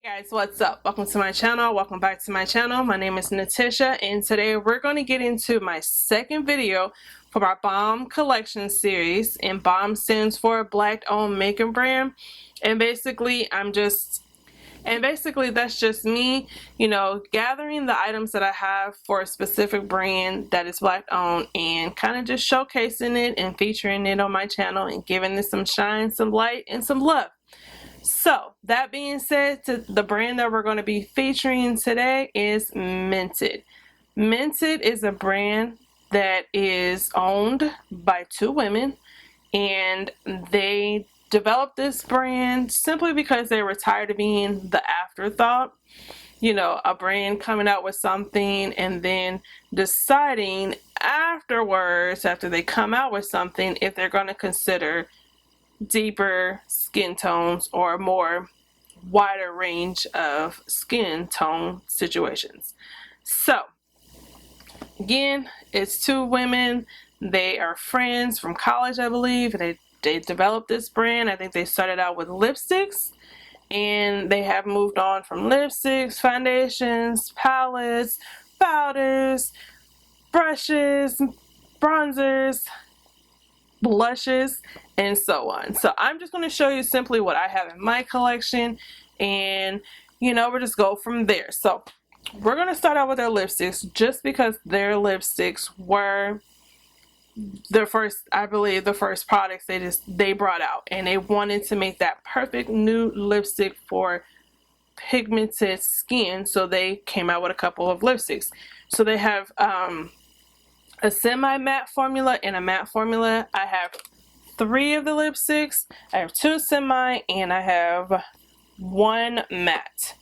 Guys, what's up? Welcome to my channel. Welcome back to my channel. My name is Natisha, and today we're going to get into my second video for our B.o.m.b collection series. And B.o.m.b stands for Black-Owned Makeup brand. And basically that's just me, gathering the items that I have for a specific brand that is black owned and kind of just showcasing it and featuring it on my channel and giving it some shine, some light, and some love. So that being said, the brand that we're going to be featuring today is Mented. Mented is a brand that is owned by two women, and they developed this brand simply because they were tired of being the afterthought. A brand coming out with something and then deciding afterwards, after they come out with something, if they're going to consider deeper skin tones or a more wider range of skin tone situations. So again, it's two women. They are friends from college, I believe. They developed this brand. I think they started out with lipsticks, and they have moved on from lipsticks, foundations, palettes, powders, brushes, bronzers, blushes, and so on. So I'm just going to show you simply what I have in my collection, and we'll just go from there. So we're going to start out with their lipsticks, just because their lipsticks were their first, I believe, the first products they brought out, and they wanted to make that perfect nude lipstick for pigmented skin, so they came out with a couple of lipsticks. So they have a semi-matte formula and a matte formula. I have 3 of the lipsticks. I have 2 semi and I have 1 matte.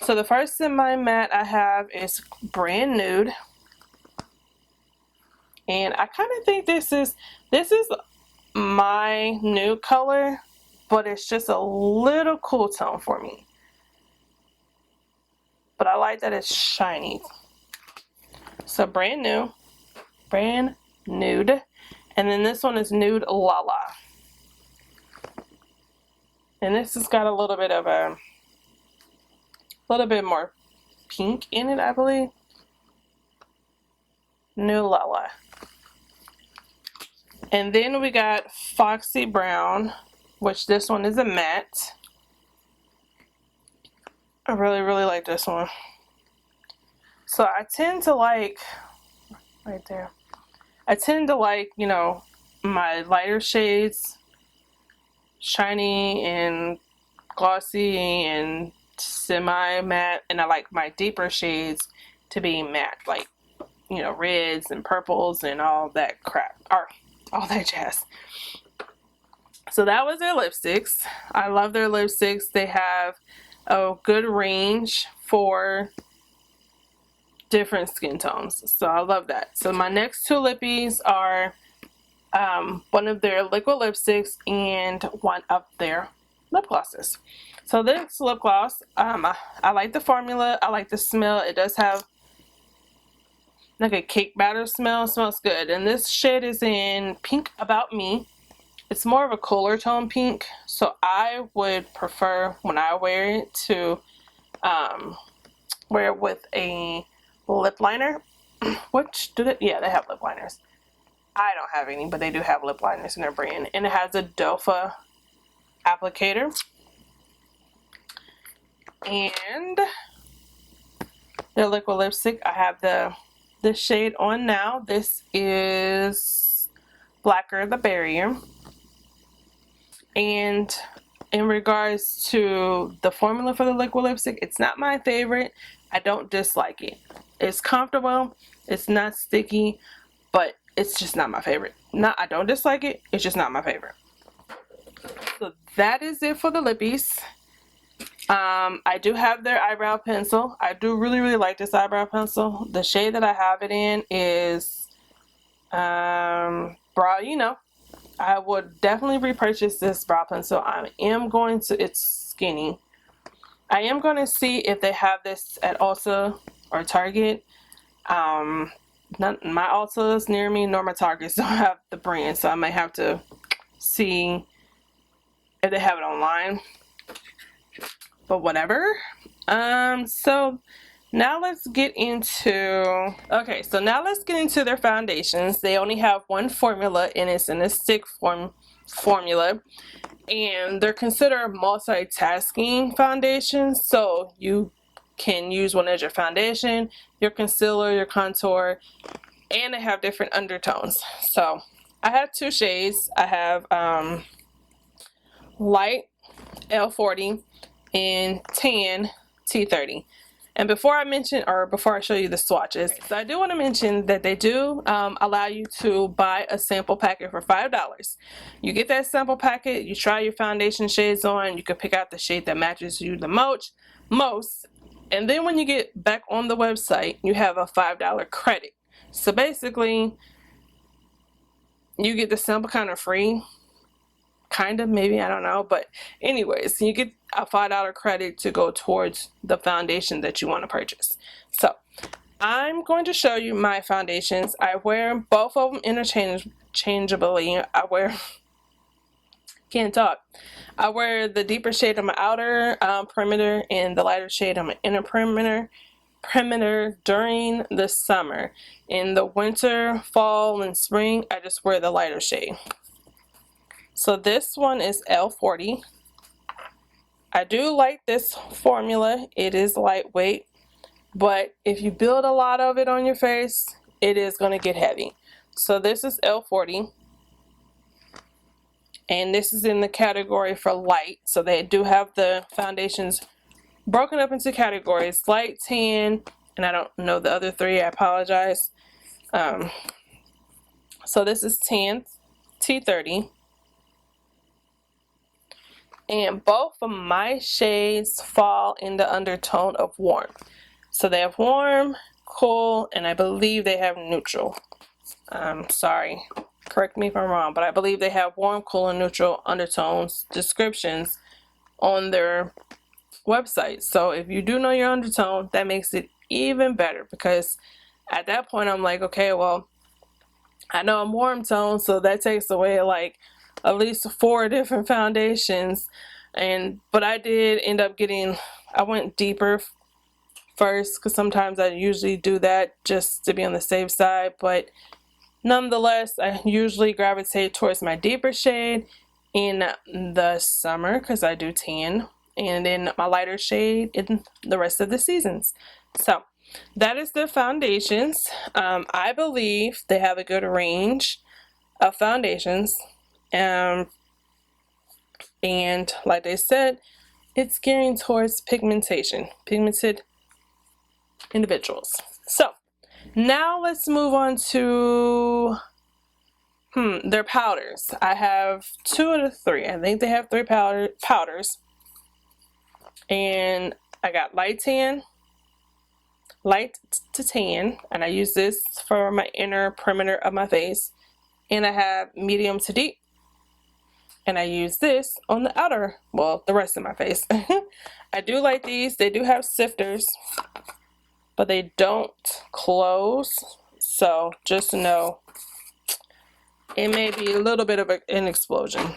So the first semi-matte I have is Brand Nude, and I kind of think this is my nude color, but it's just a little cool tone for me. But I like that it's shiny. So Brand Nude, and then this one is Nude Lala, and this has got a little bit more pink in it, I believe. Nude Lala. And then we got Foxy Brown, which this one is a matte. I really like this one. So I tend to like, right there, I tend to like, my lighter shades shiny and glossy and semi-matte, and I like my deeper shades to be matte, like, reds and purples and all that crap, or all that jazz. So that was their lipsticks. I love their lipsticks. They have a good range for different skin tones, so I love that. So my next 2 lippies are one of their liquid lipsticks and one of their lip glosses. So this lip gloss, I like the formula. I like the smell. It does have like a cake batter smell. It smells good. And this shade is in Pink About Me. It's more of a cooler tone pink, so I would prefer, when I wear it, to wear it with a lip liner. Yeah, they have lip liners. I don't have any, but they do have lip liners in their brand, and it has a doe applicator. And their liquid lipstick, I have this shade on now. This is Blacker the Barrier. And in regards to the formula for the liquid lipstick, it's not my favorite. I don't dislike it. It's comfortable. It's not sticky, but it's just not my favorite. I don't dislike it. It's just not my favorite. So that is it for the lippies. I do have their eyebrow pencil. I do really like this eyebrow pencil. The shade that I have it in is brow. I would definitely repurchase this brow pencil. It's skinny. I am going to see if they have this at Ulta or Target. My Ulta's near me, nor my Targets don't have the brand, so I may have to see if they have it online. but whatever. So now let's get into, okay, so now let's get into their foundations. They only have one formula, and it's in a stick formula, and they're considered multitasking foundations. So you can use one as your foundation, your concealer, your contour, and they have different undertones. So I have two shades. I have light L40 and tan T30. And before I show you the swatches, so I do want to mention that they do allow you to buy a sample packet for $5. You get that sample packet, you try your foundation shades on, you can pick out the shade that matches you the most, and then when you get back on the website, you have a $5 credit. So basically, you get the sample kind of free. Kind of, maybe, I don't know, but anyways, you get a $5 credit to go towards the foundation that you want to purchase. So I'm going to show you my foundations. I wear both of them interchangeably. Can't talk. I wear the deeper shade on my outer perimeter and the lighter shade on my inner perimeter during the summer. In the winter, fall, and spring, I just wear the lighter shade. So this one is L40. I do like this formula. It is lightweight, but if you build a lot of it on your face, it is going to get heavy. So this is L40, and this is in the category for light. So they do have the foundations broken up into categories: light, tan, and I don't know the other three, I apologize. So this is tan T30. And both of my shades fall in the undertone of warm. So they have warm, cool, and I believe they have neutral. Sorry, correct me if I'm wrong, but I believe they have warm, cool, and neutral undertones descriptions on their website. So if you do know your undertone, that makes it even better, because at that point I'm like, okay, well, I know I'm warm tone, so that takes away like at least 4 different foundations. But I did end up I went deeper first, because sometimes I usually do that just to be on the safe side, but nonetheless I usually gravitate towards my deeper shade in the summer because I do tan, and then my lighter shade in the rest of the seasons. So that is the foundations. I believe they have a good range of foundations. And like they said, it's gearing towards pigmented individuals. So now let's move on to their powders. I have 2 of the 3. I think they have 3 powders, and I got light to tan, and I use this for my inner perimeter of my face, and I have medium to deep, and I use this on the outer, well, the rest of my face. I do like these. They do have sifters, but they don't close, so just know it may be a little bit of an explosion.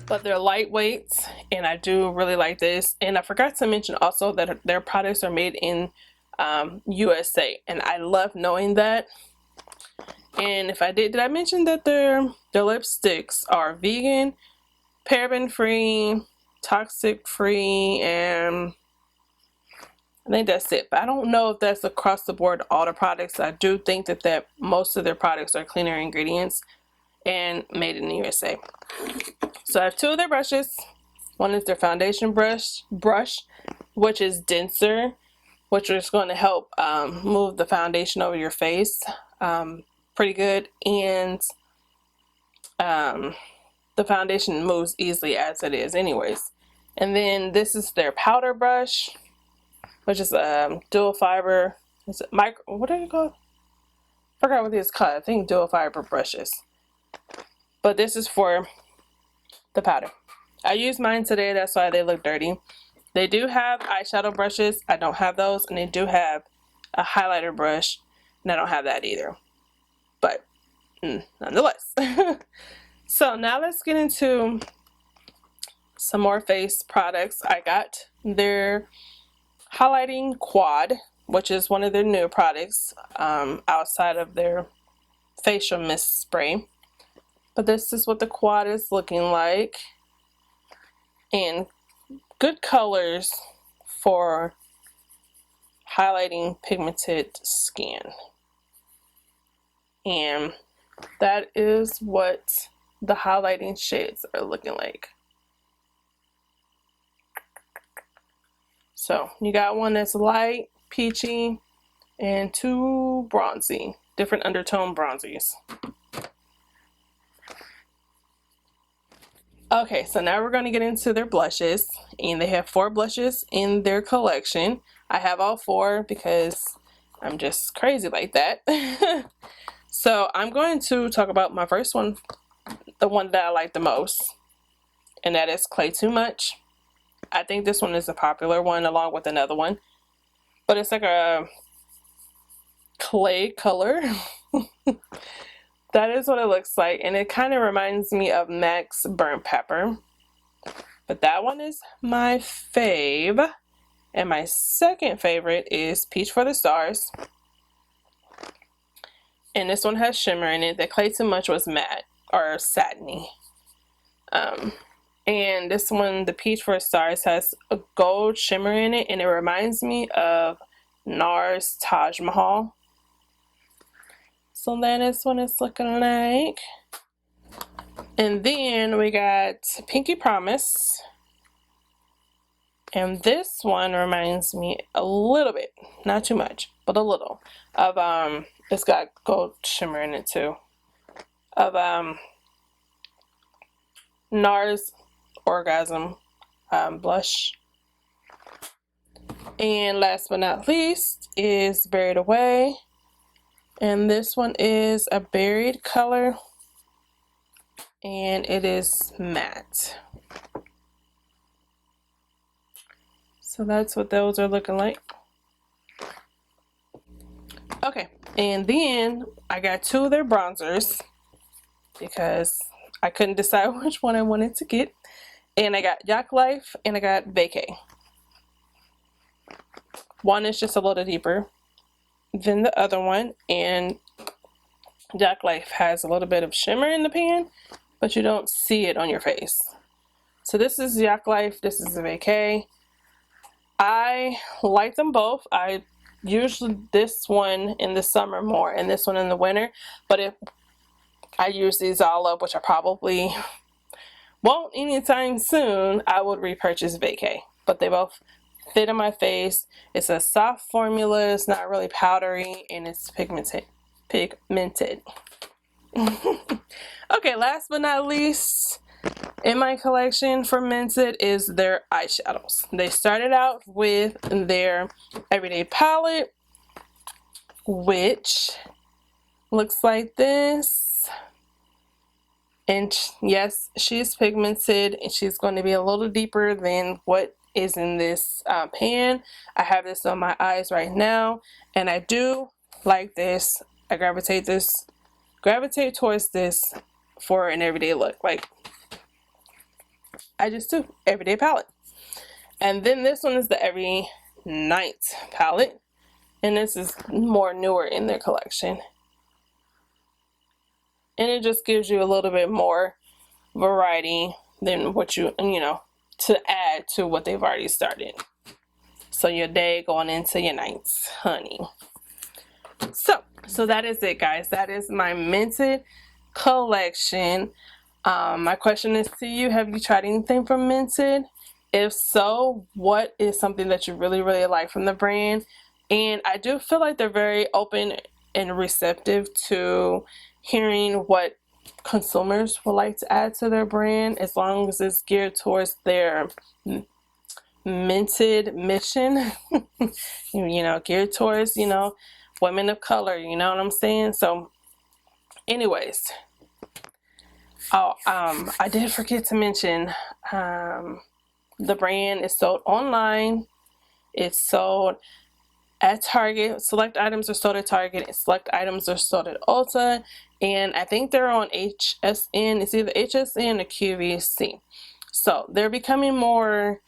But they're lightweight, and I do really like this. And I forgot to mention also that their products are made in USA, and I love knowing that. And if I did I mention that their lipsticks are vegan, paraben free, toxic free, and I think that's it. But I don't know if that's across the board all the products. I do think that most of their products are cleaner ingredients and made in the USA. So I have 2 of their brushes. One is their foundation brush, which is denser, which is going to help move the foundation over your face pretty good, and the foundation moves easily as it is anyways. And then this is their powder brush, which is dual fiber. Is it what are you called? I forgot what these called. I think dual fiber brushes. But this is for the powder. I used mine today, that's why they look dirty. They do have eyeshadow brushes. I don't have those, and they do have a highlighter brush, and I don't have that either. But nonetheless. So now let's get into some more face products. I got their highlighting quad, which is one of their new products outside of their facial mist spray. But this is what the quad is looking like, and good colors for highlighting pigmented skin. And that is what the highlighting shades are looking like. So you got one that's light peachy and two bronzy, different undertone bronzies. Okay, so now we're going to get into their blushes, and they have 4 blushes in their collection. I have all 4 because I'm just crazy like that. So I'm going to talk about my first one, the one that I like the most, and that is Clay Too Much. I think this one is a popular one along with another one, but it's like a clay color. That is what it looks like, and it kind of reminds me of MAC's Burnt Pepper. But that one is my fave. And my second favorite is Peach for the Stars. And this one has shimmer in it. The Clay Too Much was matte or satiny. And this one, the Peach for the Stars, has a gold shimmer in it, and it reminds me of NARS Taj Mahal. So that is what it's looking like. And then we got Pinky Promise. And this one reminds me a little bit, not too much, but a little, of it's got gold shimmer in it too, of NARS Orgasm blush. And last but not least is Buried Away. And this one is a berried color, and it is matte. So that's what those are looking like. Okay, and then I got 2 of their bronzers because I couldn't decide which one I wanted to get. And I got Yacht Life and I got Decay. One is just a little deeper than the other one, and Yacht Life has a little bit of shimmer in the pan, but you don't see it on your face. So this is Yacht Life, this is the Decay. I like them both. I usually this one in the summer more and this one in the winter, but if I use these all up, which I probably won't anytime soon, I would repurchase Decay. But they both fit on my face. It's a soft formula, it's not really powdery, and it's pigmented. Okay, last but not least in my collection for Mented is their eyeshadows. They started out with their Everyday palette, which looks like this. And yes, she's pigmented, and she's going to be a little deeper than what is in this pan. I have this on my eyes right now, and I do like this. I gravitate towards this for an everyday look. Like, I just do Everyday palette. And then this one is the Every Night palette, and this is more newer in their collection, and it just gives you a little bit more variety than what you know, to add to what they've already started. So your day going into your nights, honey. So that is it, guys. That is my Mented collection. My question is to you: have you tried anything from Mented? If so, what is something that you really like from the brand? And I do feel like they're very open and receptive to hearing what consumers would like to add to their brand, as long as it's geared towards their Mented mission. You know, geared towards, you know, women of color, you know what I'm saying? So anyways, I did forget to mention, the brand is sold online. It's sold at Target. Select items are sold at Target, and select items are sold at Ulta, and I think they're on HSN. It's either HSN or QVC. So they're becoming more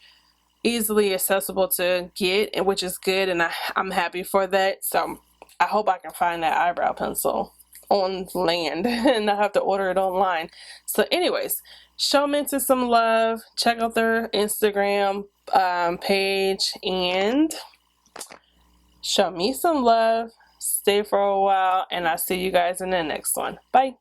easily accessible to get, which is good, and I'm happy for that. So I hope I can find that eyebrow pencil on land and not have to order it online. So anyways, show Mented some love. Check out their Instagram page and show me some love. Stay for a while, and I'll see you guys in the next one. Bye.